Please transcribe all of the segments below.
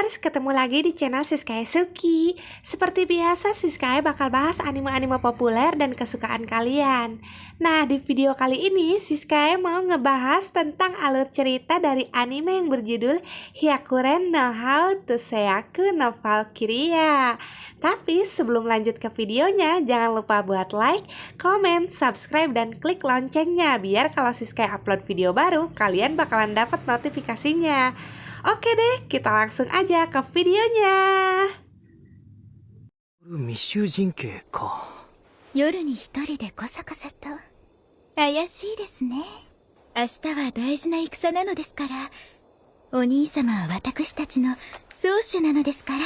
Lovers, ketemu lagi di channel Siskae Suki. Seperti biasa, Siskae bakal bahas anime-anime populer dan kesukaan kalian. Nah, di video kali ini, Siskae mau ngebahas tentang alur cerita dari anime yang berjudul Hyakuren no How to Seiyaku no Valkyria. Tapi sebelum lanjut ke videonya, jangan lupa buat like, comment, subscribe, dan klik loncengnya biar kalau Siskae upload video baru, kalian bakalan dapat notifikasinya. Oke deh, kita langsung aja ke videonya. 未囚人形か。夜に一人でコソコソと怪しいですね。明日は大事な戦なのですから、お兄様は私たちの宗主なのですから。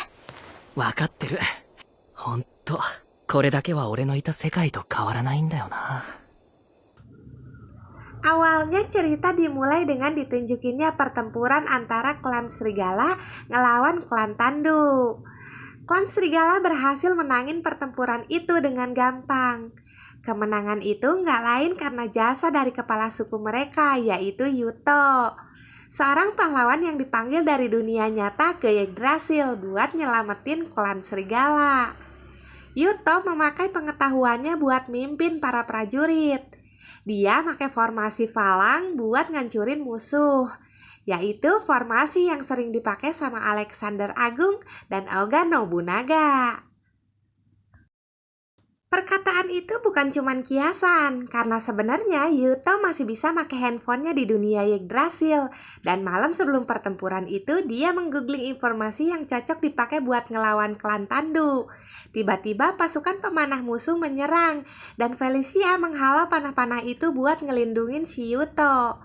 わかってる。ほんと、これだけは俺のいた世界と変わらないんだよな。Awalnya cerita dimulai dengan ditunjukinnya pertempuran antara klan Serigala ngelawan klan Tandu. Klan Serigala berhasil menangin pertempuran itu dengan gampang. Kemenangan itu nggak lain karena jasa dari kepala suku mereka, yaitu Yuto. Seorang pahlawan yang dipanggil dari dunia nyata ke Yggdrasil buat nyelamatin klan Serigala. Yuto memakai pengetahuannya buat mimpin para prajurit. Dia pakai formasi falang buat ngancurin musuh, yaitu formasi yang sering dipakai sama Alexander Agung dan Oda Nobunaga. Perkataan itu bukan cuman kiasan, karena sebenarnya Yuto masih bisa pakai handphonenya di dunia Yggdrasil, dan malam sebelum pertempuran itu dia menggoogling informasi yang cocok dipakai buat ngelawan klan Tandu. Tiba-tiba pasukan pemanah musuh menyerang, dan Felicia menghalau panah-panah itu buat ngelindungin si Yuto.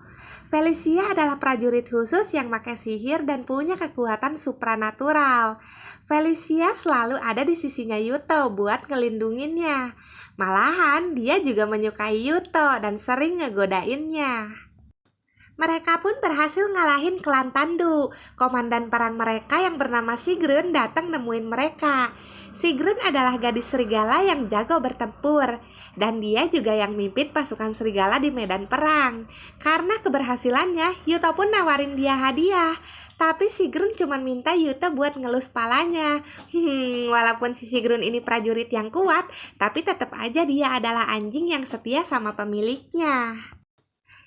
Felicia adalah prajurit khusus yang pakai sihir dan punya kekuatan supranatural. Felicia selalu ada di sisinya Yuto buat ngelindunginnya. Malahan dia juga menyukai Yuto dan sering ngegodainnya. Mereka pun berhasil ngalahin klan Tandu. Komandan perang mereka yang bernama Sigrun datang nemuin mereka. Sigrun adalah gadis serigala yang jago bertempur, dan dia juga yang mimpin pasukan serigala di medan perang. Karena keberhasilannya, Yuto pun nawarin dia hadiah. Tapi Sigrun cuma minta Yuto buat ngelus palanya. Walaupun si Sigrun ini prajurit yang kuat, tapi tetap aja dia adalah anjing yang setia sama pemiliknya.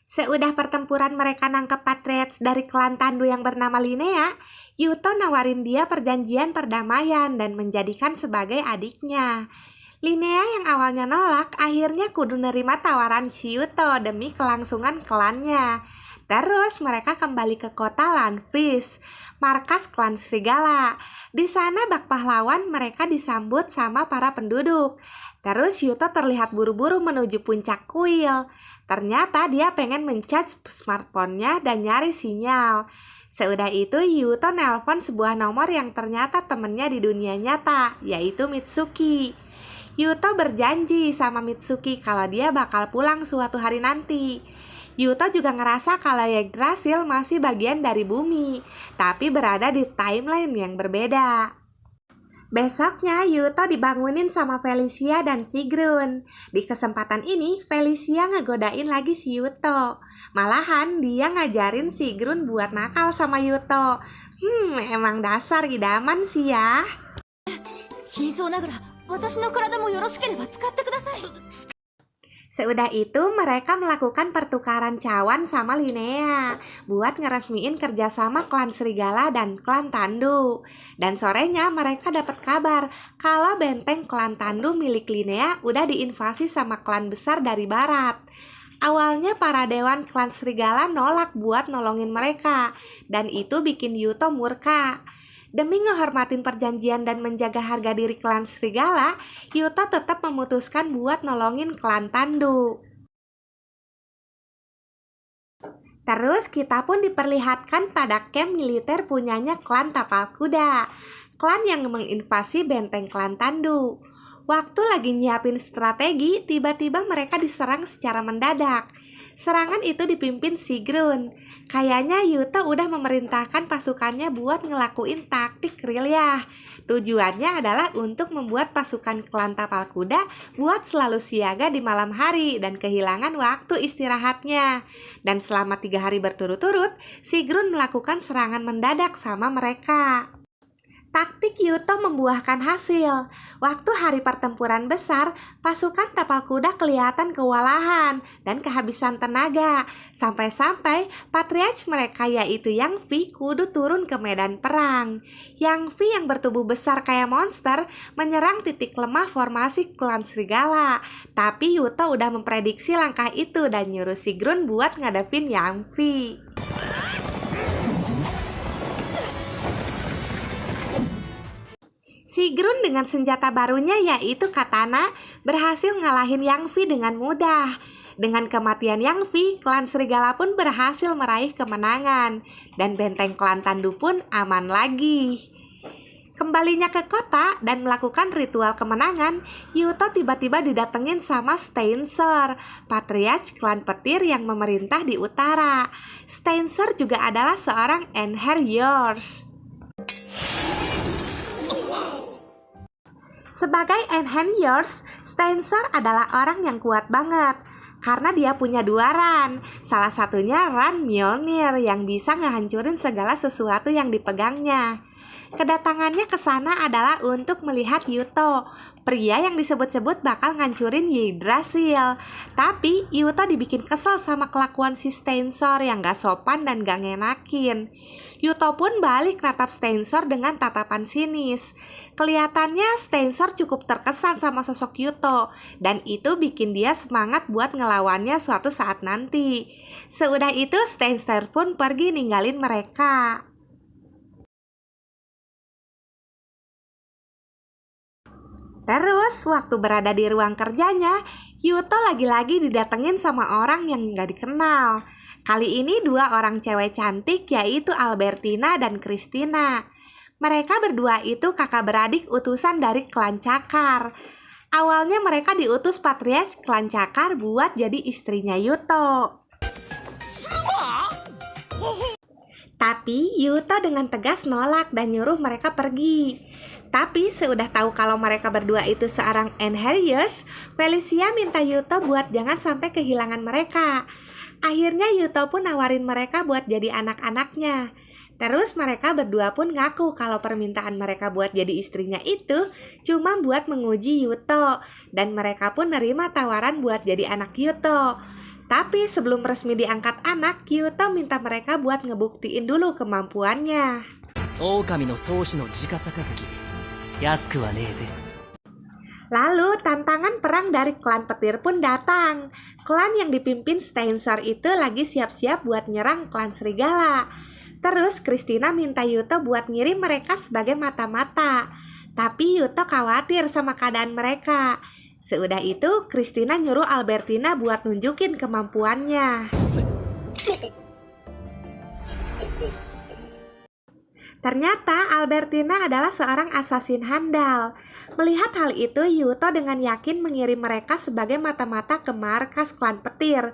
Seudah pertempuran mereka nangkep patriots dari klan Tandu yang bernama Linnea, Yuto nawarin dia perjanjian perdamaian dan menjadikan sebagai adiknya. Linnea yang awalnya nolak, akhirnya kudu nerima tawaran si Yuto demi kelangsungan klannya. Terus mereka kembali ke kota Lanfis, markas klan Serigala. Di sana bak pahlawan mereka disambut sama para penduduk. Terus Yuto terlihat buru-buru menuju puncak kuil. Ternyata dia pengen mencharge smartphone-nya dan nyari sinyal. Seudah itu Yuto nelpon sebuah nomor yang ternyata temennya di dunia nyata, yaitu Mitsuki. Yuto berjanji sama Mitsuki kalau dia bakal pulang suatu hari nanti. Yuto juga ngerasa kalau Yggdrasil masih bagian dari bumi, tapi berada di timeline yang berbeda. Besoknya Yuto dibangunin sama Felicia dan Sigrun. Di kesempatan ini Felicia ngegodain lagi si Yuto. Malahan dia ngajarin Sigrun buat nakal sama Yuto. Emang dasar idaman sih ya. Seudah itu mereka melakukan pertukaran cawan sama Linnea buat ngeresmiin kerjasama klan Serigala dan klan Tandu. Dan sorenya mereka dapat kabar kalau benteng klan Tandu milik Linnea udah diinvasi sama klan besar dari barat. Awalnya para dewan klan Serigala nolak buat nolongin mereka, dan itu bikin Yuto murka. Demi ngehormatin perjanjian dan menjaga harga diri klan Serigala, Yuto tetap memutuskan buat nolongin klan Tandu. Terus kita pun diperlihatkan pada camp militer punyanya klan Tapal Kuda, klan yang menginvasi benteng klan Tandu. Waktu lagi nyiapin strategi, tiba-tiba mereka diserang secara mendadak. Serangan itu dipimpin Sigrun. Kayaknya Yuto udah memerintahkan pasukannya buat ngelakuin taktik gerilya. Tujuannya adalah untuk membuat pasukan klan Tapal Kuda buat selalu siaga di malam hari dan kehilangan waktu istirahatnya. Dan selama 3 hari berturut-turut, Sigrun melakukan serangan mendadak sama mereka. Taktik Yuto membuahkan hasil. Waktu hari pertempuran besar, pasukan tapal kuda kelihatan kewalahan dan kehabisan tenaga. Sampai-sampai patriarch mereka yaitu Yang Vi kudu turun ke medan perang. Yang Vi yang bertubuh besar kayak monster menyerang titik lemah formasi klan serigala. Tapi Yuto udah memprediksi langkah itu dan nyuruh Sigrun buat ngadepin Yang Vi. Sigrun dengan senjata barunya yaitu katana berhasil ngalahin Yang Vi dengan mudah. Dengan kematian Yang Vi, klan serigala pun berhasil meraih kemenangan dan benteng klan Tandu pun aman lagi. Kembalinya ke kota dan melakukan ritual kemenangan, Yuto tiba-tiba didatengin sama Steinser, patriarch klan petir yang memerintah di utara. Steinser juga adalah seorang Einherjers. Sebagai Einherjers, Steinser adalah orang yang kuat banget karena dia punya dua ran. Salah satunya ran Mjolnir yang bisa ngehancurin segala sesuatu yang dipegangnya. Kedatangannya ke sana adalah untuk melihat Yuto, pria yang disebut-sebut bakal ngancurin Yggdrasil. Tapi Yuto dibikin kesel sama kelakuan si Steinser yang gak sopan dan gak ngenakin. Yuto pun balik natap Steinser dengan tatapan sinis. Kelihatannya Steinser cukup terkesan sama sosok Yuto, dan itu bikin dia semangat buat ngelawannya suatu saat nanti. Seudah itu Steinser pun pergi ninggalin mereka. Terus, waktu berada di ruang kerjanya, Yuto lagi-lagi didatengin sama orang yang gak dikenal. Kali ini dua orang cewek cantik yaitu Albertina dan Christina. Mereka berdua itu kakak beradik utusan dari klan Cakar. Awalnya mereka diutus patriarch klan Cakar buat jadi istrinya Yuto. Tapi Yuto dengan tegas nolak dan nyuruh mereka pergi. Tapi seudah tahu kalau mereka berdua itu seorang Einherjers, Felicia minta Yuto buat jangan sampai kehilangan mereka. Akhirnya Yuto pun nawarin mereka buat jadi anak-anaknya. Terus mereka berdua pun ngaku kalau permintaan mereka buat jadi istrinya itu cuma buat menguji Yuto. Dan mereka pun nerima tawaran buat jadi anak Yuto. Tapi sebelum resmi diangkat anak, Yuto minta mereka buat ngebuktiin dulu kemampuannya. 狼の宗師の直杯安くはねえぜ。 Lalu tantangan perang dari klan petir pun datang. Klan yang dipimpin Steinser itu lagi siap-siap buat nyerang klan serigala. Terus Christina minta Yuto buat ngirim mereka sebagai mata-mata. Tapi Yuto khawatir sama keadaan mereka. Seudah itu Christina nyuruh Albertina buat nunjukin kemampuannya. Ternyata Albertina adalah seorang asasin handal. Melihat hal itu, Yuto dengan yakin mengirim mereka sebagai mata-mata ke markas klan petir.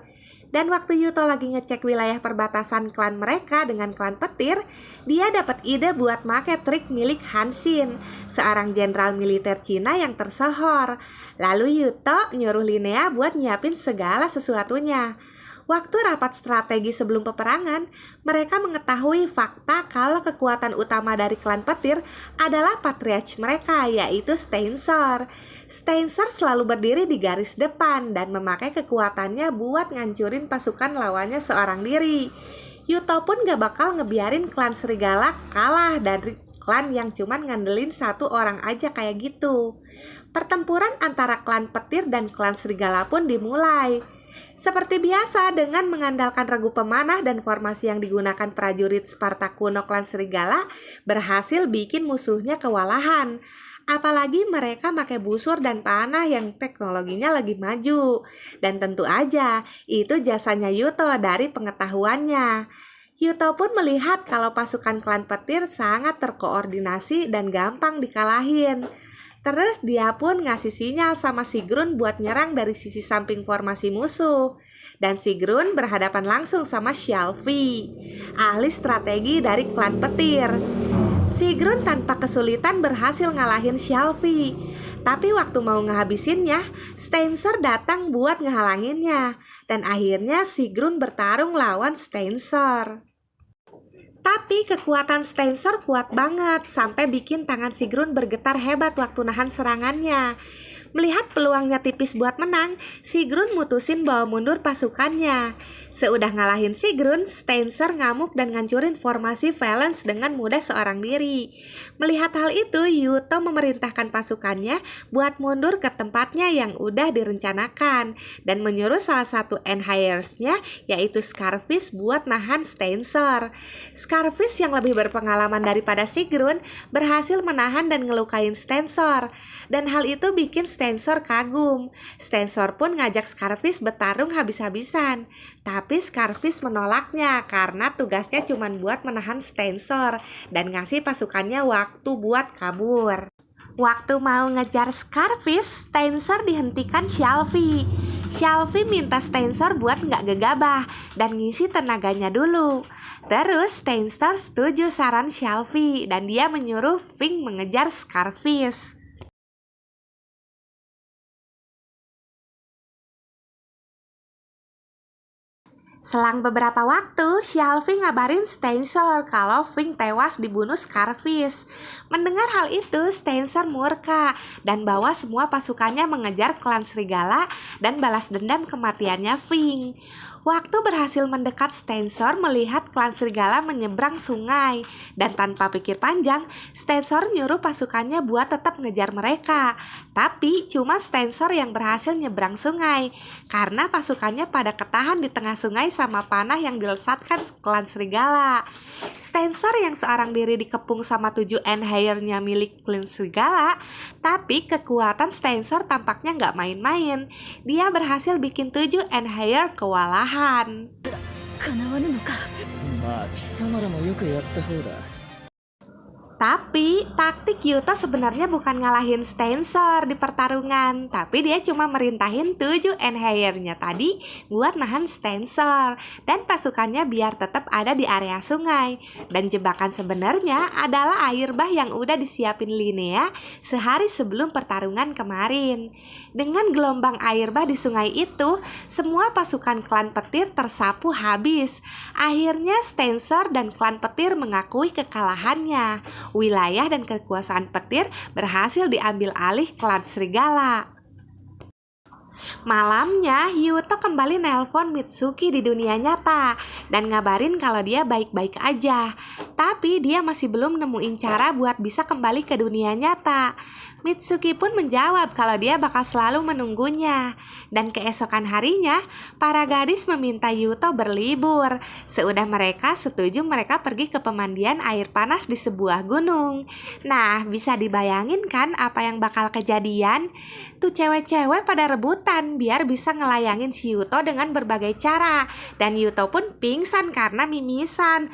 Dan waktu Yuto lagi ngecek wilayah perbatasan klan mereka dengan klan petir, dia dapat ide buat make trik milik Han Xin, seorang jenderal militer Cina yang tersohor. Lalu Yuto nyuruh Linnea buat nyiapin segala sesuatunya. Waktu rapat strategi sebelum peperangan, mereka mengetahui fakta kalau kekuatan utama dari klan petir adalah patriarch mereka, yaitu Steinser. Steinser selalu berdiri di garis depan dan memakai kekuatannya buat ngancurin pasukan lawannya seorang diri. Yuto pun gak bakal ngebiarin klan serigala kalah dari klan yang cuman ngandelin satu orang aja kayak gitu. Pertempuran antara klan petir dan klan serigala pun dimulai. Seperti biasa, dengan mengandalkan regu pemanah dan formasi yang digunakan prajurit Sparta kuno klan serigala berhasil bikin musuhnya kewalahan. Apalagi mereka pakai busur dan panah yang teknologinya lagi maju. Dan tentu aja, itu jasanya Yuto dari pengetahuannya. Yuto pun melihat kalau pasukan klan petir sangat terkoordinasi dan gampang dikalahin. Terus dia pun ngasih sinyal sama Sigrun buat nyerang dari sisi samping formasi musuh. Dan Sigrun berhadapan langsung sama Sylvie, ahli strategi dari klan petir. Sigrun tanpa kesulitan berhasil ngalahin Sylvie. Tapi waktu mau ngehabisinnya, Steinser datang buat ngehalanginnya. Dan akhirnya Sigrun bertarung lawan Steinser. Tapi kekuatan Stentor kuat banget sampai bikin tangan Sigrun bergetar hebat waktu nahan serangannya. Melihat peluangnya tipis buat menang, Sigrun mutusin bawa mundur pasukannya. Seudah ngalahin Sigrun, Stentor ngamuk dan ngancurin formasi Valens dengan mudah seorang diri. Melihat hal itu, Yuto memerintahkan pasukannya buat mundur ke tempatnya yang udah direncanakan dan menyuruh salah satu Enhiersnya yaitu Scarfish buat nahan Stentor. Scarfish yang lebih berpengalaman daripada Sigrun berhasil menahan dan ngelukain Stentor, dan hal itu bikin Stentor kagum. Stentor pun ngajak Scarfish bertarung habis-habisan, tapi Scarfish menolaknya karena tugasnya cuma buat menahan Stentor dan ngasih pasukannya waktu buat kabur. Waktu mau ngejar Scarfish, Stentor dihentikan Shelby. Shelby minta Stentor buat nggak gegabah dan ngisi tenaganya dulu. Terus Stentor setuju saran Shelby dan dia menyuruh Fink mengejar Scarfish. Selang beberapa waktu, Shelby ngabarin Stentor kalau Fink tewas dibunuh Scarfish. Mendengar hal itu, Stentor murka dan bawa semua pasukannya mengejar klan Serigala dan balas dendam kematiannya Fink. Waktu berhasil mendekat, Stentor melihat klan Serigala menyeberang sungai dan tanpa pikir panjang, Stentor nyuruh pasukannya buat tetap ngejar mereka. Tapi cuma Stentor yang berhasil nyeberang sungai karena pasukannya pada ketahan di tengah sungai sama panah yang dilesatkan klan Serigala. Stentor yang seorang diri dikepung sama 7 Enhiersnya milik klan Serigala, tapi kekuatan Stentor tampaknya nggak main-main. Dia berhasil bikin 7 Enhiersnya kewalahan. かなわぬのか。まあ貴様らもよくやった方だ。 Tapi taktik Yuto sebenarnya bukan ngalahin Stentor di pertarungan, tapi dia cuma merintahin 7 Enhiersnya tadi buat nahan Stentor dan pasukannya biar tetap ada di area sungai. Dan jebakan sebenarnya adalah air bah yang udah disiapin Linnea sehari sebelum pertarungan kemarin. Dengan gelombang air bah di sungai itu, semua pasukan klan petir tersapu habis. Akhirnya Stentor dan klan petir mengakui kekalahannya. Wilayah dan kekuasaan petir berhasil diambil alih klan Serigala. Malamnya, Yuto kembali nelpon Mitsuki di dunia nyata dan ngabarin kalau dia baik-baik aja. Tapi dia masih belum nemuin cara buat bisa kembali ke dunia nyata. Mitsuki pun menjawab kalau dia bakal selalu menunggunya. Dan keesokan harinya, para gadis meminta Yuto berlibur. Seudah mereka setuju mereka pergi ke pemandian air panas di sebuah gunung. Nah, bisa dibayangin kan apa yang bakal kejadian? Tuh cewek-cewek pada rebutan biar bisa ngelayangin si Yuto dengan berbagai cara. Dan Yuto pun pingsan karena mimisan.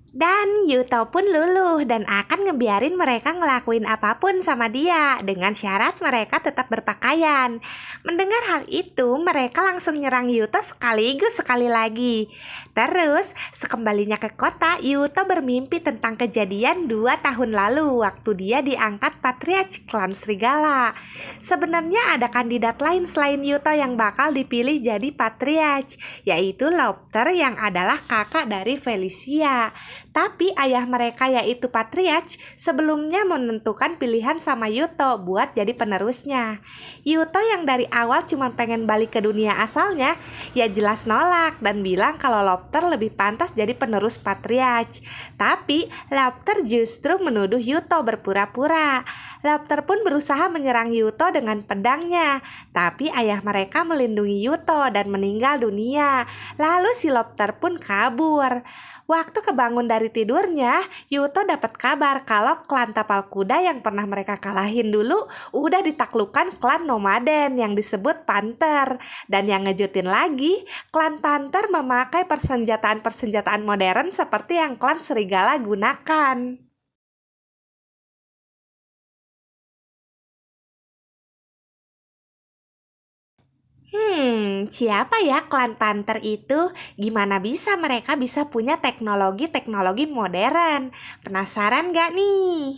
Dan Yuto pun luluh dan akan ngebiarin mereka ngelakuin apapun sama dia dengan syarat mereka tetap berpakaian. Mendengar hal itu, mereka langsung nyerang Yuto sekaligus sekali lagi. Terus, sekembalinya ke kota, Yuto bermimpi tentang kejadian 2 tahun lalu waktu dia diangkat Patriarch klan Serigala. Sebenarnya ada kandidat lain selain Yuto yang bakal dipilih jadi Patriarch, yaitu Lobster yang adalah kakak dari Felicia. Tapi ayah mereka yaitu Patriarch sebelumnya menentukan pilihan sama Yuto buat jadi penerusnya. Yuto yang dari awal cuma pengen balik ke dunia asalnya, ya jelas nolak dan bilang kalau Lobster lebih pantas jadi penerus Patriarch. Tapi Lobster justru menuduh Yuto berpura-pura. Lobster pun berusaha menyerang Yuto dengan pedangnya, tapi ayah mereka melindungi Yuto dan meninggal dunia. Lalu si Lobster pun kabur. Waktu kebangun dari tidurnya, Yuto dapat kabar kalau klan tapal kuda yang pernah mereka kalahin dulu udah ditaklukkan klan nomaden yang disebut Panther. Dan yang ngejutin lagi, klan Panther memakai persenjataan-persenjataan modern seperti yang klan Serigala gunakan. Siapa ya klan Panther itu? Gimana bisa mereka bisa punya teknologi-teknologi modern? Penasaran gak nih?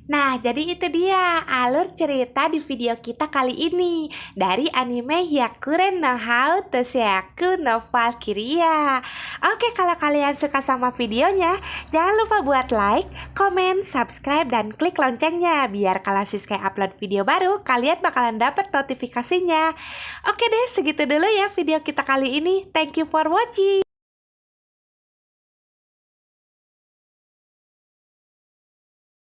Nah, jadi itu dia alur cerita di video kita kali ini dari anime Hyakuren no Hou Toseiyaku no Valkyria. Oke, kalau kalian suka sama videonya, jangan lupa buat like, komen, subscribe, dan klik loncengnya biar kalau Siska upload video baru, kalian bakalan dapat notifikasinya. Oke deh, segitu dulu ya video kita kali ini. Thank you for watching.